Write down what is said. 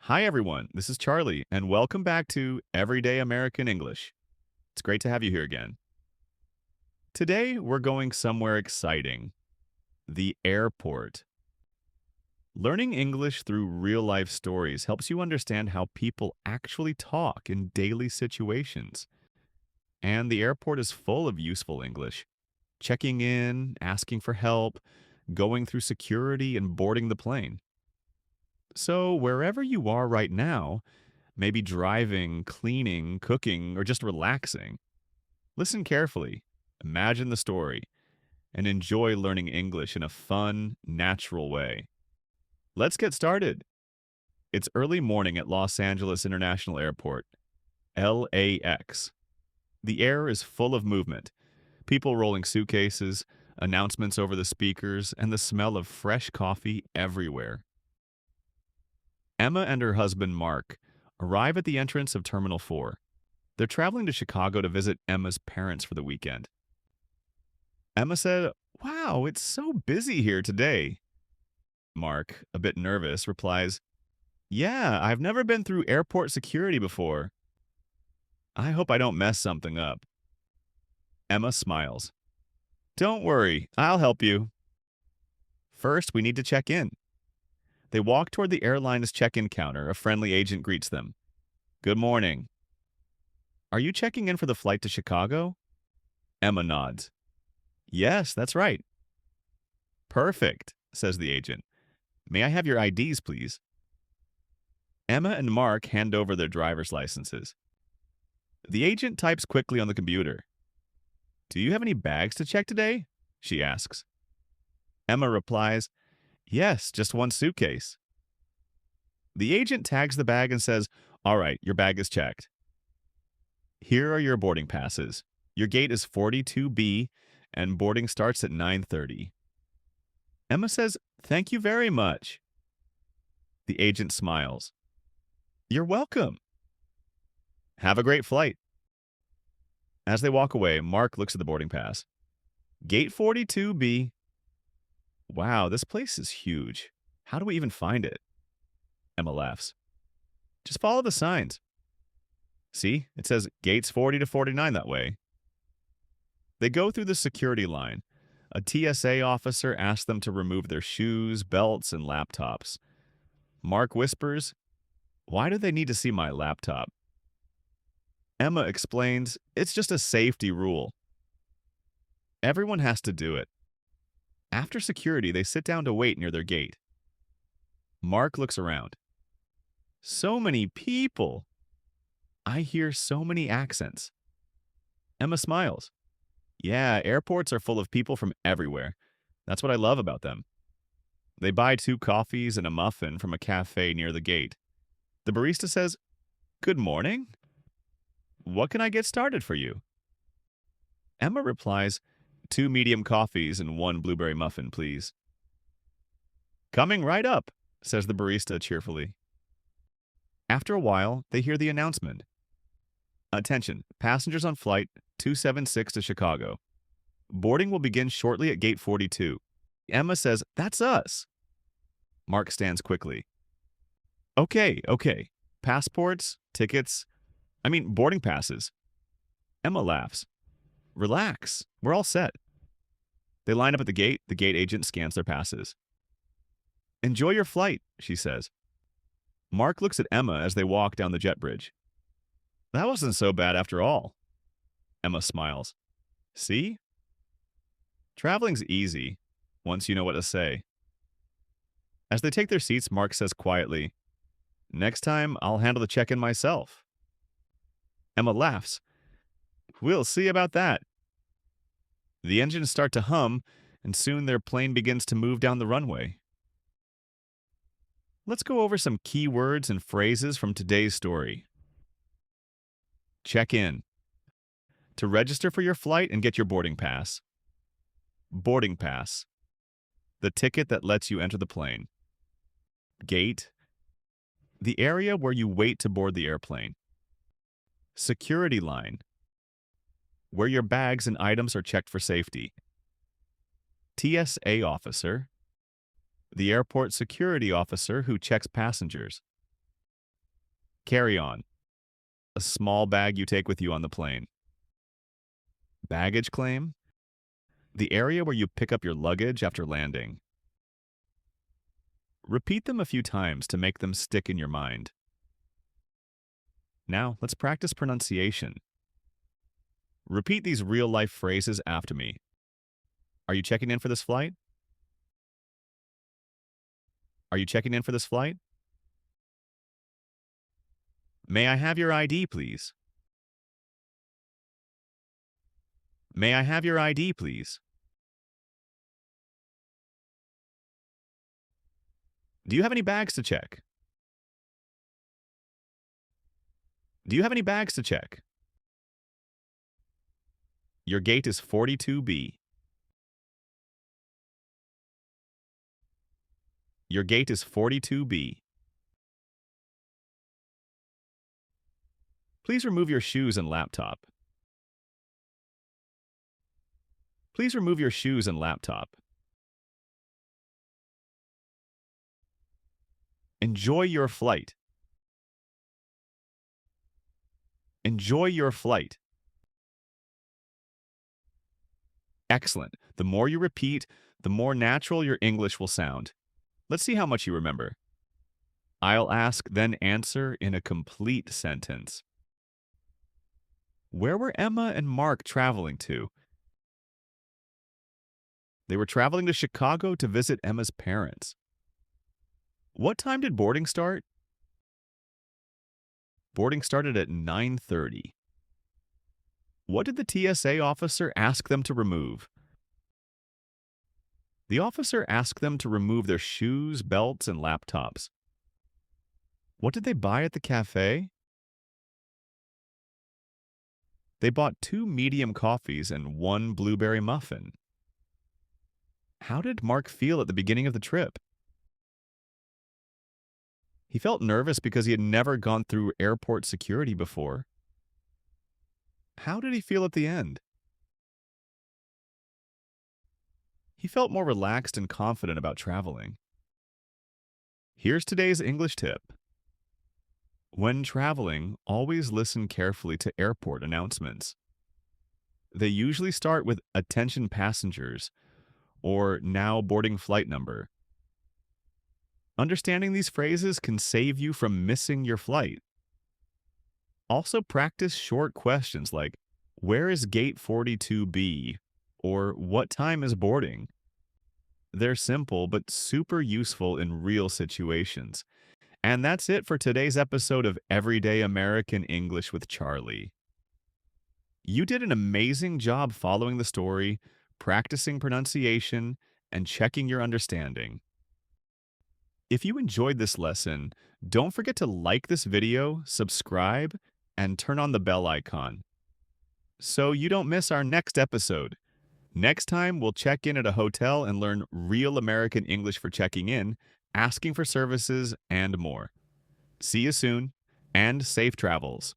Hi, everyone. This is Charlie, and welcome back to Everyday American English. It's great to have you here again. Today, we're going somewhere exciting the airport. Learning English through real life stories helps you understand how people actually talk in daily situations. And the airport is full of useful English checking in, asking for help, going through security, and boarding the plane. So, wherever you are right now, maybe driving, cleaning, cooking, or just relaxing. Listen carefully, imagine the story, and enjoy learning English in a fun, natural way. Let's get started. It's early morning at Los Angeles International Airport, LAX. The air is full of movement, people rolling suitcases, announcements over the speakers, and the smell of fresh coffee everywhere. Emma and her husband Mark arrive at the entrance of Terminal 4. They're traveling to Chicago to visit Emma's parents for the weekend. Emma said, "Wow, it's so busy here today." Mark, a bit nervous, replies, "Yeah, I've never been through airport security before. I hope I don't mess something up." Emma smiles. "Don't worry, I'll help you. First, we need to check in." They walk toward the airline's check-in counter. A friendly agent greets them. "Good morning. Are you checking in for the flight to Chicago?" Emma nods. "Yes, that's right." "Perfect," says the agent. "May I have your IDs, please?" Emma and Mark hand over their driver's licenses. The agent types quickly on the computer. "Do you have any bags to check today?" she asks. Emma replies, "Yes, just one suitcase." The agent tags the bag and says, "All right, your bag is checked. Here are your boarding passes. Your gate is 42B, and boarding starts at 9:30. Emma says, "Thank you very much." The agent smiles. "You're welcome. Have a great flight." As they walk away, Mark looks at the boarding pass. Gate 42B. Wow, this place is huge. How do we even find it? Emma laughs. Just follow the signs. See, it says gates 40 to 49 that way. They go through the security line. A TSA officer asks them to remove their shoes, belts, and laptops. Mark whispers, "Why do they need to see my laptop?" Emma explains, "It's just a safety rule. Everyone has to do it." After security, they sit down to wait near their gate. Mark looks around. So many people. I hear so many accents. Emma smiles. Yeah, airports are full of people from everywhere. That's what I love about them. They buy 2 coffees and a muffin from a cafe near the gate. The barista says, "Good morning. What can I get started for you?" Emma replies, "2 medium coffees and 1 blueberry muffin, please." "Coming right up," says the barista cheerfully. After a while, they hear the announcement. "Attention, passengers on flight 276 to Chicago. Boarding will begin shortly at gate 42. Emma says, "That's us." Mark stands quickly. Okay. Passports, tickets, boarding passes." Emma laughs. "Relax, we're all set." They line up at the gate. The gate agent scans their passes. "Enjoy your flight," she says. Mark looks at Emma as they walk down the jet bridge. "That wasn't so bad after all." Emma smiles. "See? Traveling's easy, once you know what to say." As they take their seats, Mark says quietly, "Next time, I'll handle the check-in myself." Emma laughs. "We'll see about that." The engines start to hum, and soon their plane begins to move down the runway. Let's go over some key words and phrases from today's story. Check in. To register for your flight and get your boarding pass. Boarding pass. The ticket that lets you enter the plane. Gate. The area where you wait to board the airplane. Security line. Where your bags and items are checked for safety. TSA officer. The airport security officer who checks passengers. Carry-on, a small bag you take with you on the plane. Baggage claim, the area where you pick up your luggage after landing. Repeat them a few times to make them stick in your mind. Now, let's practice pronunciation. Repeat these real-life phrases after me. Are you checking in for this flight? Are you checking in for this flight? May I have your ID, please? May I have your ID, please? Do you have any bags to check? Do you have any bags to check? Your gate is 42B. Your gate is 42B. Please remove your shoes and laptop. Please remove your shoes and laptop. Enjoy your flight. Enjoy your flight. Excellent. The more you repeat, the more natural your English will sound. Let's see how much you remember. I'll ask, then answer in a complete sentence. Where were Emma and Mark traveling to? They were traveling to Chicago to visit Emma's parents. What time did boarding start? Boarding started at 9:30. What did the TSA officer ask them to remove? The officer asked them to remove their shoes, belts, and laptops. What did they buy at the cafe? They bought 2 medium coffees and 1 blueberry muffin. How did Mark feel at the beginning of the trip? He felt nervous because he had never gone through airport security before. How did he feel at the end? He felt more relaxed and confident about traveling. Here's today's English tip. When traveling, always listen carefully to airport announcements. They usually start with "Attention passengers" or "Now boarding flight number." Understanding these phrases can save you from missing your flight. Also practice short questions like, "Where is gate 42B?" or "What time is boarding?" They're simple but super useful in real situations. And that's it for today's episode of Everyday American English with Charlie. You did an amazing job following the story, practicing pronunciation, and checking your understanding. If you enjoyed this lesson, don't forget to like this video, subscribe, and turn on the bell icon so you don't miss our next episode. Next time, we'll check in at a hotel and learn real American English for checking in, asking for services, and more. See you soon, and safe travels.